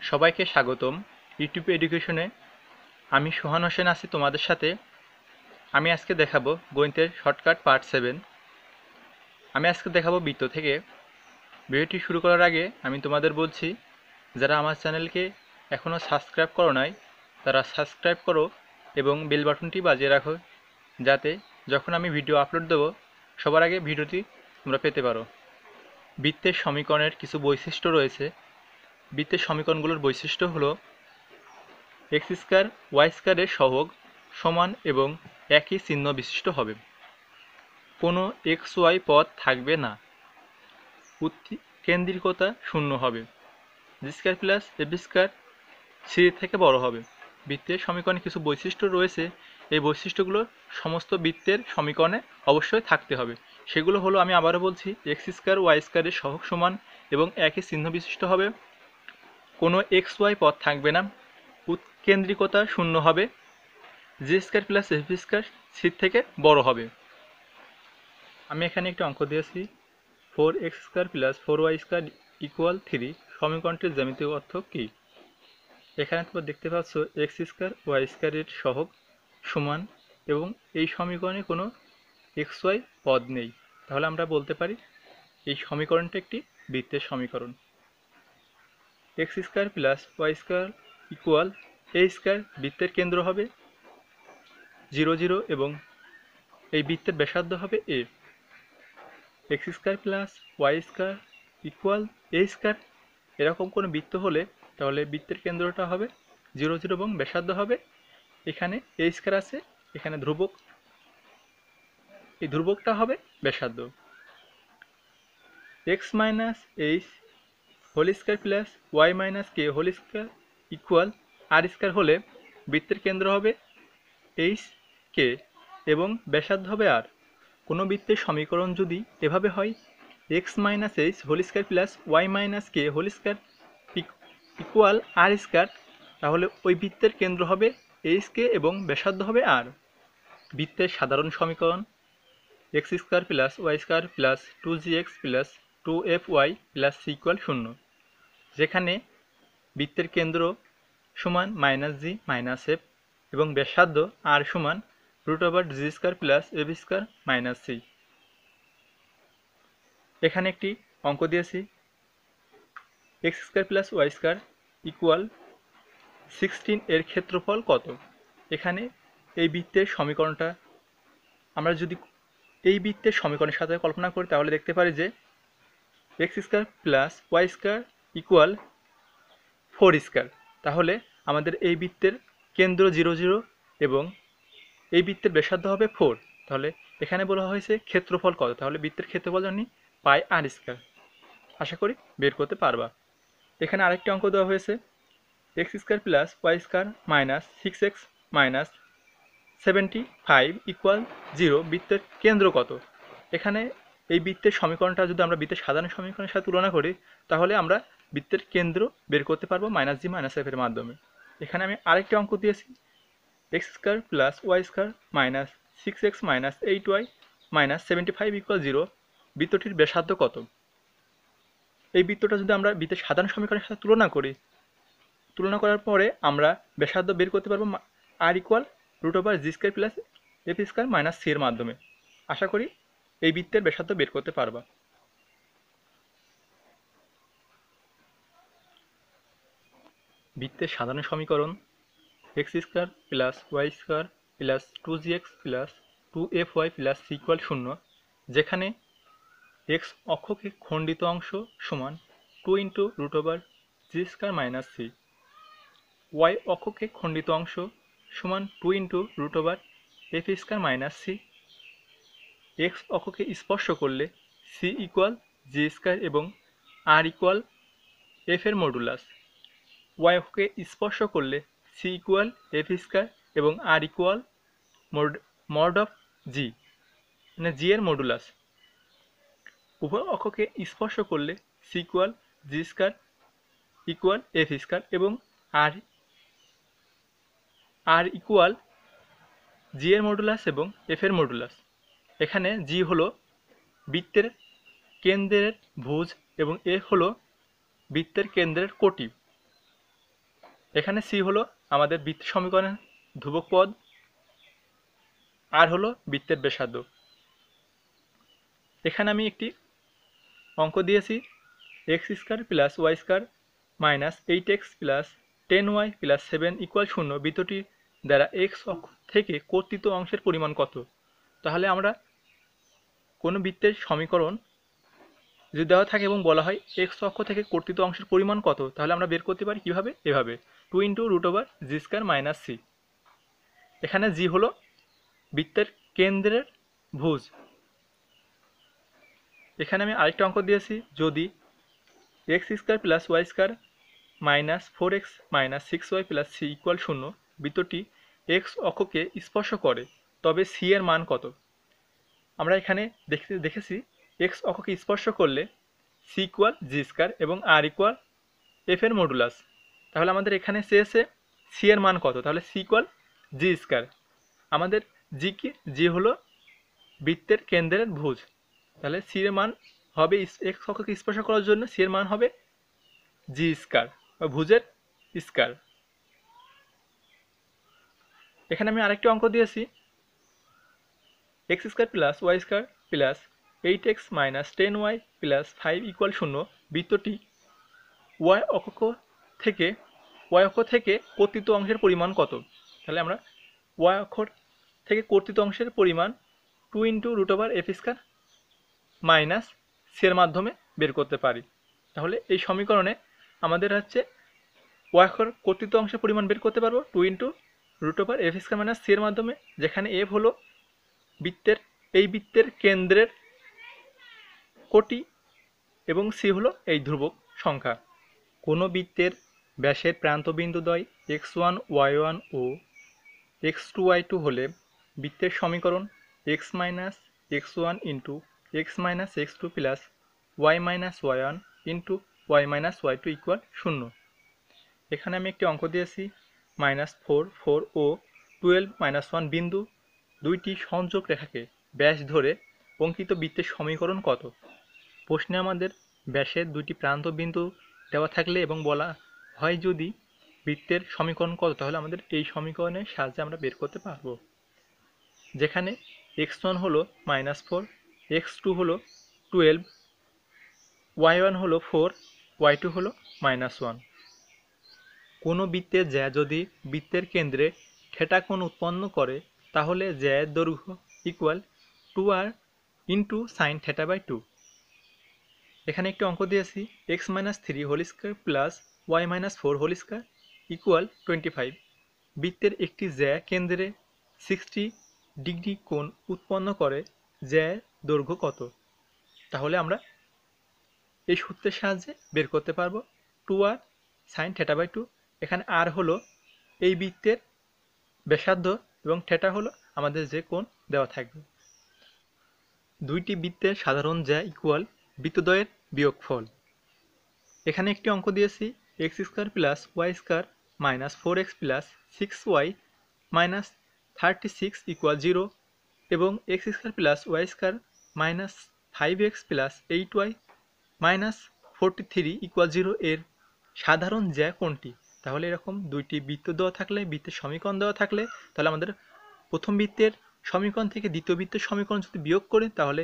সবাইকে স্বাগতম ইউটিউব এডুকেশনে। আমি সোহান হোসেন আছি তোমাদের সাথে। আমি আজকে দেখাবো গণিতের শর্টকাট পার্ট 7। আমি আজকে দেখাবো বৃত্ত থেকে। ভিডিওটি শুরু করার আগে আমি তোমাদের বলছি, যারা আমার চ্যানেলকে এখনও সাবস্ক্রাইব করো নাই তারা সাবস্ক্রাইব করো এবং বেল বাটনটি বাজিয়ে রাখো, যাতে যখন আমি ভিডিও আপলোড দেবো সবার আগে ভিডিওটি তোমরা পেতে পারো। বৃত্তের সমীকরণের কিছু বৈশিষ্ট্য রয়েছে। বৃত্তের সমীকরণগুলোর বৈশিষ্ট্য হলো এক্স স্কয়ার ওয়াই স্কয়ারের সহগ সমান এবং একই চিহ্ন বিশিষ্ট হবে। কোনো এক্স ওয়াই পদ থাকবে না। কেন্দ্রিকতা শূন্য হবে। জি স্কয়ার প্লাস এফ স্কয়ার সির থেকে বড় হবে। বৃত্তের সমীকরণে কিছু বৈশিষ্ট্য রয়েছে। এই বৈশিষ্ট্যগুলো সমস্ত বৃত্তের সমীকরণে অবশ্যই থাকতে হবে। সেগুলো হলো, আমি আবারও বলছি, এক্স স্কয়ার ওয়াই স্কয়ারের সহগ সমান এবং একই চিহ্ন বিশিষ্ট হবে। কোনো এক্স ওয়াই পদ থাকবে না। উৎকেন্দ্রিকতা শূন্য হবে। জি স্কয়ার প্লাস এফ স্কয়ার সির থেকে বড় হবে। আমি এখানে একটি অঙ্ক দিয়েছি, 4x square plus 4y square equal 3। সমীকরণটির জ্যামিতিক অর্থ কী? এখানে তোমরা দেখতে পাচ্ছ এক্স স্কয়ার ওয়াই স্কয়ারের সহগ সমান এবং এই সমীকরণে কোনো এক্স ওয়াই পদ নেই। তাহলে আমরা বলতে পারি এই সমীকরণটা একটি বৃত্তের সমীকরণ। X square plus y square equal a square বৃত্তের কেন্দ্র হবে 0 0 এবং এই বৃত্তের ব্যাসার্ধ হবে a. X square plus y square equal a square এরকম কোনো বৃত্ত হলে তাহলে বৃত্তের কেন্দ্রটা হবে 0 0 এবং ব্যাসার্ধ হবে, এখানে এ স্কয়ার আছে, এখানে ধ্রুবক, এই ধ্রুবকটা হবে ব্যাসার্ধ। X minus h whole square plus y minus k whole square equal r square হলে বৃত্তের কেন্দ্র হবে এইচ কে এবং ব্যাসার্ধ হবে আর। কোনো বৃত্তের সমীকরণ যদি এভাবে হয়, x minus h whole square plus y minus k whole square equal r square, তাহলে ওই বৃত্তের কেন্দ্র হবে এইচ কে এবং ব্যাসার্ধ হবে আর। বৃত্তের সাধারণ সমীকরণ x square plus y square plus 2gx plus 2fy plus c equal 0, যেখানে বৃত্তের কেন্দ্র সমান মাইনাস জি মাইনাস এফ এবং ব্যাসার্ধ আর সমান √g square plus f square minus c. এখানে একটি অঙ্ক দিয়েছি, x square plus y square equal 16 এর ক্ষেত্রফল কত? এখানে এই বৃত্তের সমীকরণটা আমরা যদি এই বৃত্তের সমীকরণের সাথে কল্পনা করি তাহলে দেখতে পারি যে x square plus y square equal 4 square. তাহলে আমাদের এই বৃত্তের কেন্দ্র 0 0 এবং এই বৃত্তের ব্যাসার্ধ হবে 4। তাহলে এখানে বলা হয়েছে ক্ষেত্রফল কত, তাহলে বৃত্তের ক্ষেত্রফল জানি পাই আর স্কয়ার। আশা করি বের করতে পারবা। এখানে আরেকটি অঙ্ক দেওয়া হয়েছে, x square plus y square minus 6x minus 75 equal 0, বৃত্তের কেন্দ্র কত? এখানে এই বৃত্তের সমীকরণটা যদি আমরা বৃত্তের সাধারণ সমীকরণের সাথে তুলনা করি তাহলে আমরা বৃত্তের কেন্দ্র বের করতে পারবো মাইনাস জি মাইনাস এফ এর মাধ্যমে। এখানে আমি আরেকটি অঙ্ক দিয়েছি, x square plus y square minus 6x minus 8y minus 75 equal 0, বৃত্তটির ব্যাসার্ধ কত? এই বৃত্তটা যদি আমরা বৃত্তের সাধারণ সমীকরণের সাথে তুলনা করার পরে আমরা ব্যাসার্ধ বের করতে পারবো r equal √g square plus f square minus c এর মাধ্যমে। আশা করি এই বৃত্তের ব্যাসার্ধ বের করতে পারবা। বৃত্তের সাধারণ সমীকরণ x square plus y square plus 2gx plus 2fy plus c equal 0, যেখানে এক্স অক্ষকে খণ্ডিত অংশ সমান 2 into √g square minus c, y অক্ষকে খণ্ডিত অংশ সমান 2 ইন্টু √এফ স্কয়ার মাইনাস সি। এক্স অক্ষকে স্পর্শ করলে সি ইকুয়াল জি স্কয়ার এবং আর ইকুয়াল এফ এর মডুলাস। ওয়াই অক্ষকে স্পর্শ করলে সি ইকুয়াল এফ স্কয়ার এবং আর ইকুয়াল মড অফ জি, মানে জি এর মডুলাস। উভয় অক্ষকে স্পর্শ করলে c equal g square equal f square এবং আর ইকুয়াল জি এর মডুলাস এবং এফ এর মডুলাস। এখানে জি হলো বৃত্তের কেন্দ্রের ভুজ এবং এফ হলো বৃত্তের কেন্দ্রের কোটি। এখানে সি হলো আমাদের বৃত্তের সমীকরণের ধ্রুবক পদ, আর হলো বৃত্তের ব্যাসার্ধ। এখানে আমি একটি অঙ্ক দিয়েছি, x square plus y square minus 8x plus 10y plus 7 equal 0 বৃত্তটি দ্বারা এক্স অক্ষ থেকে কর্তিত অংশের পরিমাণ কত। তাহলে আমরা কোনো বৃত্তের সমীকরণ যদি দেওয়া থাকে এবং বলা হয় এক্স অক্ষ থেকে কর্তিত অংশের পরিমাণ কত, তাহলে আমরা বের করতে পারি কীভাবে, এভাবে 2 × √g² মাইনাস সি। এখানে জি হলো বৃত্তের কেন্দ্রের ভুজ। এখানে আমি আরেকটা অঙ্ক দিয়েছি, যদি x square plus y square minus 4x minus 6y plus c equal 0 বৃত্তটি এক্স অক্ষকে স্পর্শ করে, তবে সি এর মান কত। আমরা এখানে দেখেছি এক্স অক্ষকে স্পর্শ করলে সি ইকুয়াল জি² এবং আর ইকুয়াল এফ এর মডুলাস। তাহলে আমাদের এখানে চেয়েছে সি এর মান কত, তাহলে সি ইকুয়াল জি²। আমাদের জি কি, জি হলো বৃত্তের কেন্দ্রের ভুজ, তাহলে সি এর মান হবে, এক্স অক্ষকে স্পর্শ করার জন্য সি এর মান হবে জি² বা ভুজের স্কয়ার। এখানে আমি আরেকটি অঙ্ক দিয়েছি, x² plus y square plus 8x minus 10y plus 5 equal 0 বৃত্তটি ওয়াই অক্ষ থেকে কর্তিত অংশের পরিমাণ কত। তাহলে আমরা ওয়াই অক্ষ থেকে কর্তিত অংশের পরিমাণ 2 × √f² মাইনাস সি এর মাধ্যমে বের করতে পারি। তাহলে এই সমীকরণে আমাদের হচ্ছে ওয়াই অক্ষর কর্তিত অংশের পরিমাণ বের করতে পারবো 2 × √f² মাইনাস সি এর মাধ্যমে, যেখানে এফ হলো এই বৃত্তের কেন্দ্রের কোটি এবং সি হলো এই ধ্রুবক সংখ্যা। কোনো বৃত্তের ব্যাসের প্রান্তবিন্দুদ্বয় x1 y1 ও x2 y2 হলে বৃত্তের সমীকরণ x minus x1 × x minus x2 plus y minus y1 × y minus y2 equal 0। এখানে আমি একটি অঙ্ক দিয়েছি, -4 4 ও 12 -1 বিন্দু দুইটি সংযোগ রেখাকে ব্যাস ধরে অঙ্কিত বৃত্তের সমীকরণ কত। প্রশ্নে আমাদের ব্যাসের দুইটি প্রান্ত বিন্দু দেওয়া থাকলে এবং বলা হয় যদি বৃত্তের সমীকরণ কত, তাহলে আমাদের এই সমীকরণের সাহায্যে আমরা বের করতে পারবো। যেখানে x1 হলো -4, x2 হলো 12, y1 হলো 4, y2 হলো -1। কোনো বৃত্তের জ্যা যদি বৃত্তের কেন্দ্রে থিটা কোণ উৎপন্ন করে, তাহলে জ্যায়ের দৈর্ঘ্য ইকুয়াল 2r × sin θ/2। এখানে একটি অঙ্ক দিয়েছি, x - 3 হোল স্কয়ার প্লাস y - 4 হোল স্কয়ার ইকুয়াল 25। বৃত্তের একটি জ্যা কেন্দ্রে 60 ডিগ্রি কোণ উৎপন্ন করে, জ্যায়ের দৈর্ঘ্য কত। তাহলে আমরা এই সূত্রের সাহায্যে বের করতে পারবো 2r sin θ/2। এখানে আর হলো এই বৃত্তের ব্যাসার্ধ এবং থিটা হলো আমাদের যে কোণ দেওয়া থাকবে। দুইটি বৃত্তের সাধারণ জ্যা ইকুয়াল বৃত্তদ্বয়ের বিয়োগফল। এখানে একটি অঙ্ক দিয়েছি, x² plus y square minus 4x plus 6y minus 36 equal 0 এবং x² plus y square minus 5x plus 8y minus 43 equal 0 এর সাধারণ জ্যা কোনটি। তাহলে এরকম দুইটি বৃত্ত দেওয়া থাকলে, বৃত্তের সমীকরণ দেওয়া থাকলে, তাহলে আমাদের প্রথম বৃত্তের সমীকরণ থেকে দ্বিতীয় বৃত্তের সমীকরণ যদি বিয়োগ করি, তাহলে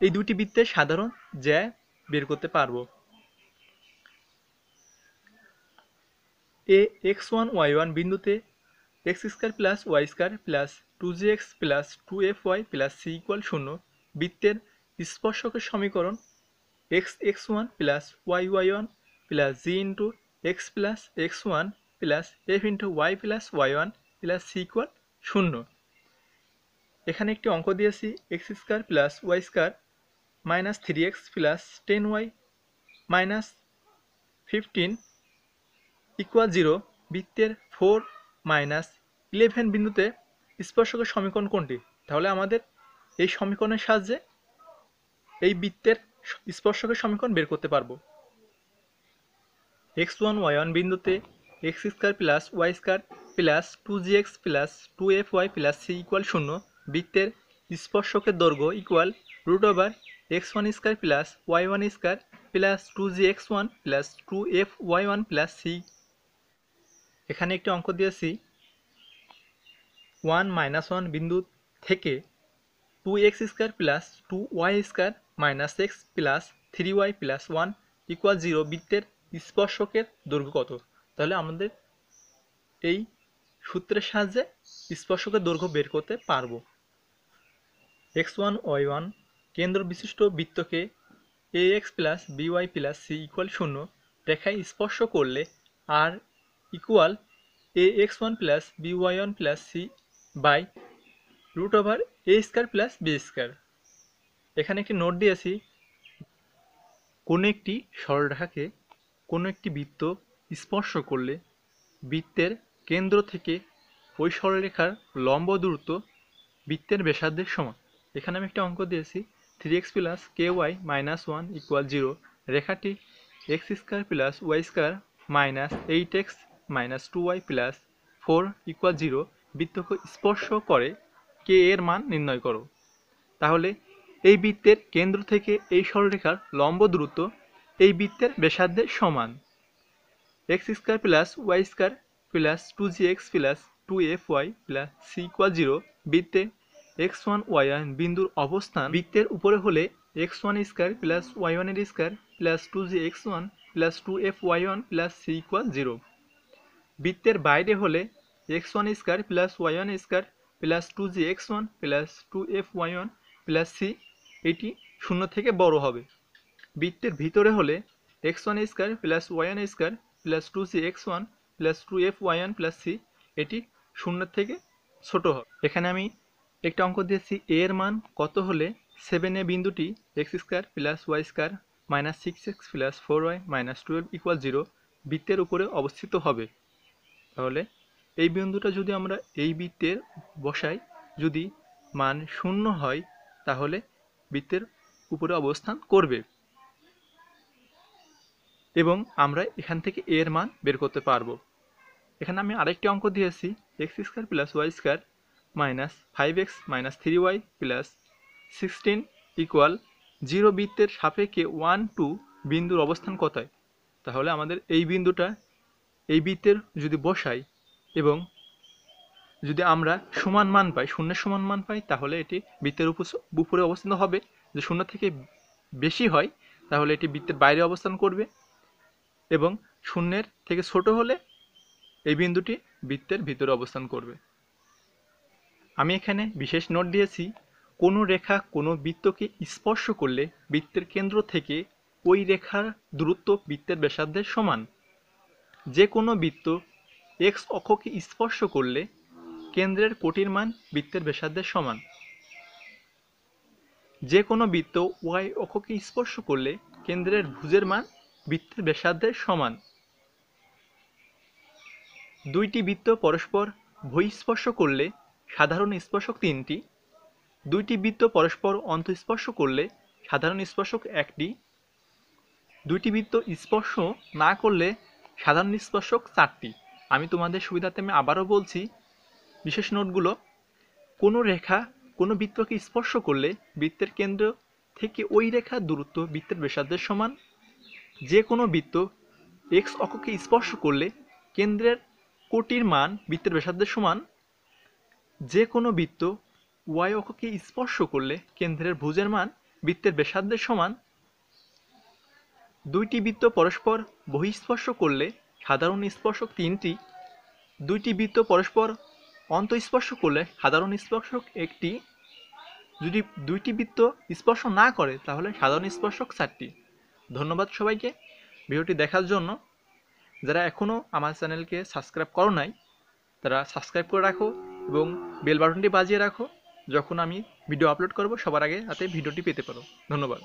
এই দুটি বৃত্তের সাধারণ জ্যা বের করতে পারবো। x1 y1 বিন্দুতে x² plus y square plus 2gx plus 2fy plus c equal 0 বৃত্তের স্পর্শকের সমীকরণ x1 plus y1 plus g × x plus x1 plus f × y plus y1 plus c equal 0। এখানে একটি অঙ্ক দিয়েছি, x² plus y square minus 3x plus 10y minus 15 equal 0 বৃত্তের 4 - 11 বিন্দুতে স্পর্শকের সমীকরণ কোনটি। তাহলে আমাদের এই সমীকরণের সাহায্যে এই বৃত্তের স্পর্শকের সমীকরণ বের করতে পারবো। x1 y1 বিন্দুতে x² plus y square plus 2gx plus 2fy plus c equal 0 বৃত্তের স্পর্শকের দৈর্ঘ্য equal √x1² plus y1² plus 2gx1 plus 2fy1 plus c এখানে একটি অঙ্ক দিয়েছি 1 - 1 বিন্দু থেকে 2x² plus 2y² minus x plus 3y plus 1 equal 0 বৃত্তের স্পর্শকের দৈর্ঘ্য কত। তাহলে আমাদের এই সূত্রের সাহায্যে স্পর্শকের দৈর্ঘ্য বের করতে পারবো। x1 y1 কেন্দ্র বিশিষ্ট বৃত্তকে ax plus by plus c equal 0 রেখায় স্পর্শ করলে r equal ax1 plus by1 plus c by √a² plus b²। এখানে একটি নোট দিয়েছি, কোনো একটি সরলরেখাকে কোনো একটি বৃত্ত স্পর্শ করলে বৃত্তের কেন্দ্র থেকে ওই সরলরেখার লম্ব দূরত্ব বৃত্তের ব্যাসার্ধের সমান। এখানে আমি একটি অঙ্ক দিয়েছি 3x plus ky minus 1 equal 0 রেখাটি x² plus y² minus 8x minus 2y plus 4 equal 0 বৃত্তকে স্পর্শ করে কে এর মান নির্ণয় করো। তাহলে এই বৃত্তের কেন্দ্র থেকে এই সরলরেখার লম্ব দূরত্ব এই বৃত্তের ব্যাসার্ধের সমান। x² plus y² plus 2gx plus 2fy plus c equal 0 বৃত্তে x1 y1 বিন্দুর অবস্থান বৃত্তের উপরে হলে x1² plus y1² plus 2gx1 plus 2fy1 plus c equal 0 বৃত্তের বাইরে হলে x1² plus y1² plus 2gx1 plus 2fy1 plus c এটি 0 থেকে বড় হবে। বৃত্তের ভিতরে হলে x1² plus y1² plus 2gx1 plus 2fy1 plus c এটি 0 থেকে ছোট হবে। এখানে আমি একটা অঙ্ক দিয়েছি a এর মান কত হলে 7a বিন্দুটি x² plus y² minus 6x plus 4y minus 12 equal 0 বৃত্তের উপরে অবস্থিত হবে। তাহলে এই বিন্দুটা যদি আমরা এই বৃত্তের বসাই, যদি মান 0 হয় তাহলে বৃত্তের উপরে অবস্থান করবে এবং আমরা এখান থেকে এর মান বের করতে পারবো। এখানে আমি আরেকটি অঙ্ক দিয়েছি x² plus y² minus 5x minus 3y plus 16 equal 0 বৃত্তের সাপেক্ষে 1 2 বিন্দুর অবস্থান কোথায়। তাহলে আমাদের এই বিন্দুটা এই বৃত্তের যদি বসাই এবং যদি আমরা সমান মান পাই, শূন্যের সমান মান পাই, তাহলে এটি বৃত্তের উপরে অবস্থান হবে। যদি 0 থেকে বেশি হয় তাহলে এটি বৃত্তের বাইরে অবস্থান করবে এবং 0 থেকে ছোট হলে এই বিন্দুটি বৃত্তের ভিতরে অবস্থান করবে। আমি এখানে বিশেষ নোট দিয়েছি, কোনো রেখা কোনো বৃত্তকে স্পর্শ করলে বৃত্তের কেন্দ্র থেকে ওই রেখার দূরত্ব বৃত্তের ব্যাসার্ধের সমান। যে কোনো বৃত্ত x অক্ষকে স্পর্শ করলে কেন্দ্রের কোটির মান বৃত্তের ব্যাসার্ধের সমান। যে কোনো বৃত্ত y অক্ষকে স্পর্শ করলে কেন্দ্রের ভুজের মান বৃত্তের ব্যাসার্ধের সমান। দুইটি বৃত্ত পরস্পর বহিঃস্পর্শ করলে সাধারণ স্পর্শক 3টি। দুইটি বৃত্ত পরস্পর অন্তঃস্পর্শ করলে সাধারণ স্পর্শক 1টি। দুইটি বৃত্ত স্পর্শ না করলে সাধারণ স্পর্শক 4টি। আমি তোমাদের সুবিধার্থে আমি আবারও বলছি বিশেষ নোটগুলো। কোনো রেখা কোনো বৃত্তকে স্পর্শ করলে বৃত্তের কেন্দ্র থেকে ওই রেখার দূরত্ব বৃত্তের ব্যাসার্ধের সমান। যে কোনো বৃত্ত x অক্ষকে স্পর্শ করলে কেন্দ্রের কোটির মান বৃত্তের ব্যাসার্ধের সমান। যে কোনো বৃত্ত y অক্ষকে স্পর্শ করলে কেন্দ্রের ভুজের মান বৃত্তের ব্যাসার্ধের সমান। দুইটি বৃত্ত পরস্পর বহিঃস্পর্শ করলে সাধারণ স্পর্শক 3টি। দুইটি বৃত্ত পরস্পর অন্তঃস্পর্শ করলে সাধারণ স্পর্শক 1টি। যদি দুইটি বৃত্ত স্পর্শ না করে তাহলে সাধারণ স্পর্শক 4টি। ধন্যবাদ সবাইকে ভিডিওটি দেখার জন্য। যারা এখনও আমার চ্যানেলকে সাবস্ক্রাইব করো নাই তারা সাবস্ক্রাইব করে রাখো এবং বেল বাটনটি বাজিয়ে রাখো, যখন আমি ভিডিও আপলোড করব সবার আগে তাতে ভিডিওটি পেতে পারো। ধন্যবাদ।